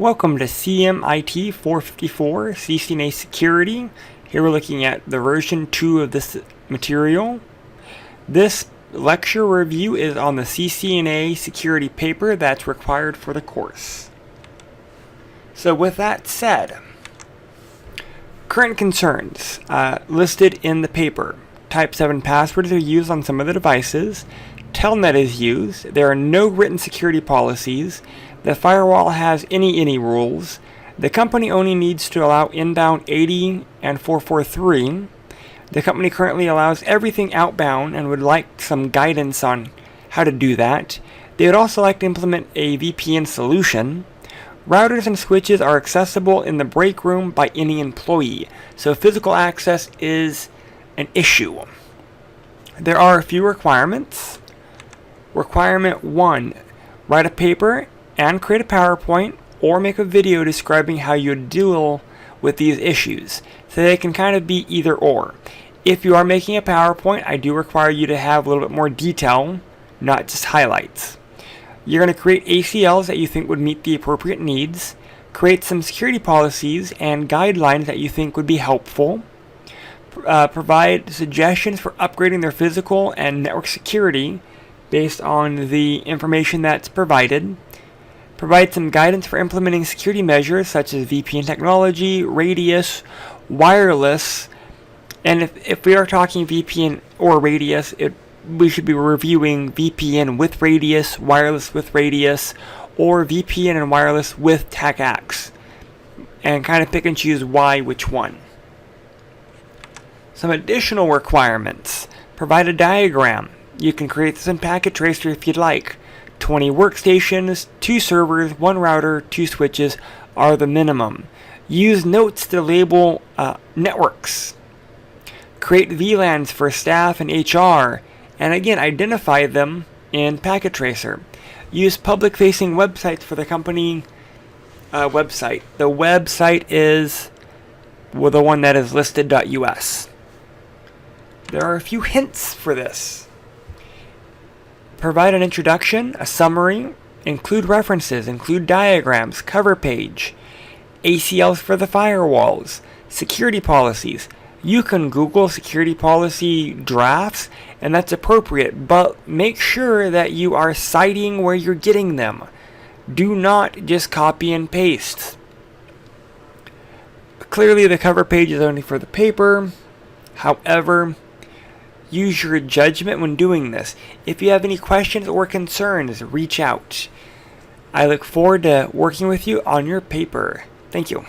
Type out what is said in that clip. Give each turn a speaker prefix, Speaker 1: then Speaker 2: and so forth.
Speaker 1: Welcome to CMIT 454 CCNA Security. Here we're looking at the version 2 of this material. This lecture review is on the CCNA security paper that's required for the course. So with that said, current concerns listed in the paper. Type 7 passwords are used on some of the devices. Telnet is used. There are no written security policies. The firewall has any rules. The company only needs to allow inbound 80 and 443. The company currently allows everything outbound and would like some guidance on how to do that. They would also like to implement a VPN solution. Routers and switches are accessible in the break room by any employee, so physical access is an issue. There are a few requirements. Requirement 1, write a paper and create a PowerPoint or make a video describing how you deal with these issues. So they can kind of be either or. If you are making a PowerPoint, I do require you to have a little bit more detail, not just highlights. You're going to create ACLs that you think would meet the appropriate needs, create some security policies and guidelines that you think would be helpful, provide suggestions for upgrading their physical and network security based on the information that's provided, provide some guidance for implementing security measures such as VPN technology, radius, wireless, and if we are talking VPN or radius, we should be reviewing VPN with radius, wireless with radius, or VPN and wireless with TACAX, and kind of pick and choose which one. Some additional requirements. Provide a diagram. You can create this in Packet Tracer if you'd like. 20 workstations, 2 servers, 1 router, 2 switches are the minimum. Use notes to label networks. Create VLANs for staff and HR, and again identify them in Packet Tracer. Use public-facing websites for the company website. The website is the one that is listed.us. There are a few hints for this. Provide an introduction, a summary, include references, include diagrams, cover page, ACLs for the firewalls, security policies. You can Google security policy drafts, and that's appropriate, but make sure that you are citing where you're getting them. Do not just copy and paste. Clearly, the cover page is only for the paper. However, use your judgment when doing this. If you have any questions or concerns, reach out. I look forward to working with you on your paper. Thank you.